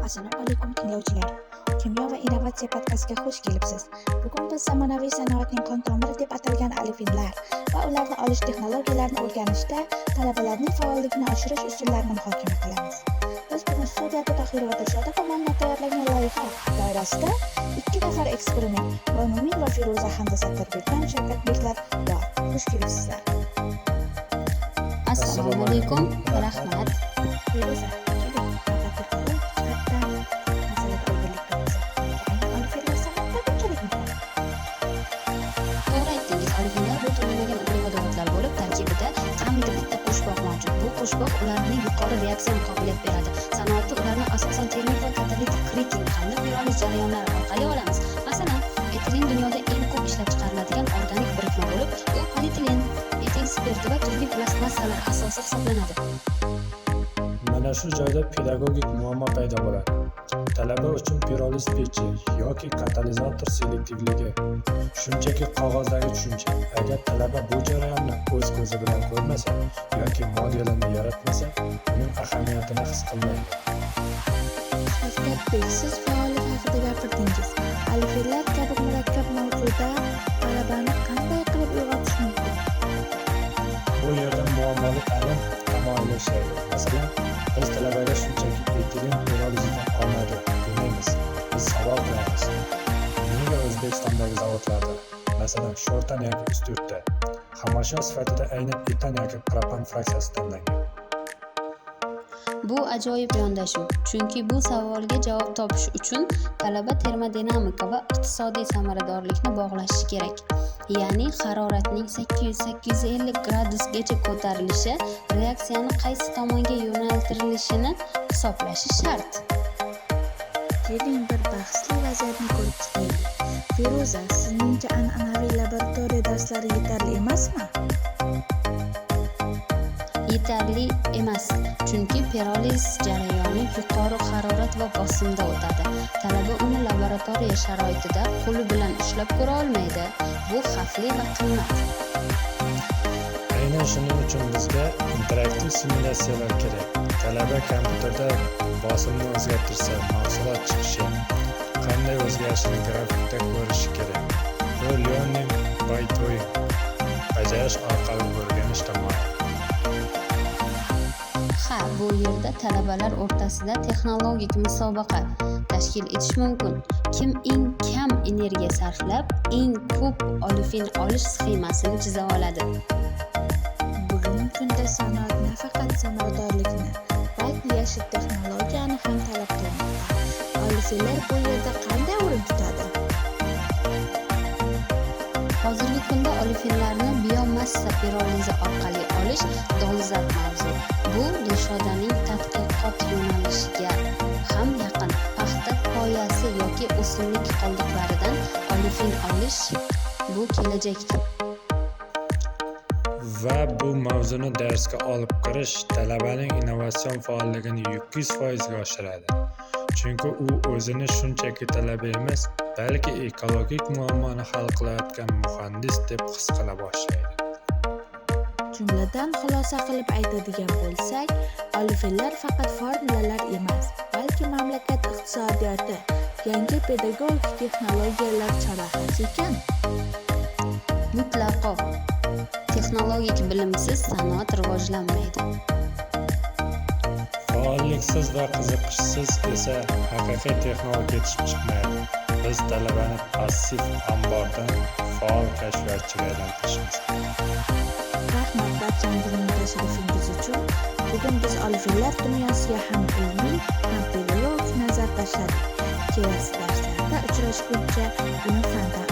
Assalomu alaykum tinglovchilar. Kimyo va innovatsiya podkastiga xush kelibsiz. Bugun biz zamonaviy sanoatning qon tomiri deb atalgan alifinlar va ularni olish texnologiyalarini o'rganishda talabalarning faolligini oshirish usullarini muhokama qilamiz. Biz bugun studiyada Tohir va Dilshod tomonidan tayyorlangan loyiha doirasida 2 nafar eksperiment va Mo'min va Feruza hamda Satirbekdan Shavkatbeklar bor. Xush kelibsizlar. Assalomu alaykum. Rahmat. Feruza, To'g'ri aytdingiz. Alifinlar bu to'lamagan uglevodorodlar bo'lib, tarkibida kamida bitta qo'shboq mavjud. Bu qo'shboq ularga yuqori reaksiya qobiliyat beradi. Sanoatda ularni asosan termik va katalitik kriking hamda piroliz jarayonlari orqali olamiz. Masalan, etilin dunyoda eng ko'p ishlab chiqariladigan organik birikma bo'lib, u polietilen, etil spirti va turli plastmassalar asosi hisoblanadi. Mana shu joyda pedagogik muammo paydo bo'ladi. Talaba uchun piroliz pechi yoki katalizator selektivligi shunchaki qog'ozdagi tushuncha. Agar talaba bu jarayonni o'z ko'zi bilan ko'rmasa yoki modelini yaratmasa, uning ahamiyatini his qilmaydi. Shavkatbek, siz faollik haqida gapirdingiz. Alifinlar kabi murakkab mavzuda talabani qanday qilib uyg'otish mumkin? Bu yerda muammoli ta'lim tamoyili ishlaydi. Masalan, biz talabaga shunchaki etilin pirolizidan olmaydi demaymiz. Biz savol qilamiz. Nega O'zbekistondagi zavodlarda, masalan, shortan yoki ustyurtda xomashyo sifatida aynan etan yoki propan fraksiyasi tanlangan? Bu ajoyib yondashuv, chunki bu savolga javob topish uchun talaba termodinamika va iqtisodiy samaradorlikni bog'lashi kerak. Ya'ni haroratning 800-850 gradusgacha ko'tarilishi reaksiyani qaysi tomonga yo'naltirilishini hisoblashi shart. Keling bir bahsli vaziyatni ko'rib chiqaylik. Feruza, sizningcha an'anaviy laboratoriya darslari yetarli emasmi? Yetarli emas, chunki piroliz jarayoni yuqori harorat va bosimda o'tadi. Talaba uni laboratoriya sharoitida qo'li bilan ushlab ko'ra olmaydi. Bu xavfli va qimmat. Aynan shuning uchun bizga interaktiv simulyatsiyalar kerak. Talaba kompyuterda bosimni o'zgartirsa, mahsulot chiqishi, qanday o'zgarishini grafikda ko'rishi kerak. Bu learning by doing, bajarish orqali o'rganish tamoyili. Ha, bu yerda talabalar o'rtasida texnologik musobaqa tashkil etish mumkin. Kim eng kam energiya sarflab, eng ko'p olifin olish sxemasini chiza oladi. Bugungi kunda sanoat nafaqat samaradorlikni, balki yashil texnologiyani ham talab qilmoqda. Alifinlar bu yerda qanday o'rin tutadi? Hozirgi kunda olifinlarni biomassa pirolizi orqali olish dolzarb mavzu. Bu Dilshodaning tadqiqot yo'nalishiga ham yaqin. Paxta poyasi yoki o'simlik qoldiqlaridan olifin olish bu kelajakdir. Va bu mavzuni darsga olib kirish talabaning innovatsion faolligini 100% ga oshiradi. Chunki u o'zini shunchaki talaba emas, balki ekologik muammoni hal qilayotgan muhandis deb his qila boshlaydi. Jumladan xulosa qilib aytadigan bo'lsak, alifinlar faqat formulalar emas, balki mamlakat iqtisodiyoti, yangi pedagogik texnologiyalar chorrahasi ekan. Mutlaqo. Texnologik bilimsiz sanoat rivojlanmaydi. Faolliksiz va qiziqishsiz esa haqiqiy texnologiya yetishib chiqmaydi. Biz talabani passiv ambordan faol kashfiyotchiga aylantirishimiz. Rahmat barchangizning tashrifingiz uchun. Bugun biz alifinlar dunyosiga ham ilmiy, ham pedagogik nazar tashladik. Kelasi darslarda uchrashguncha, buni fandan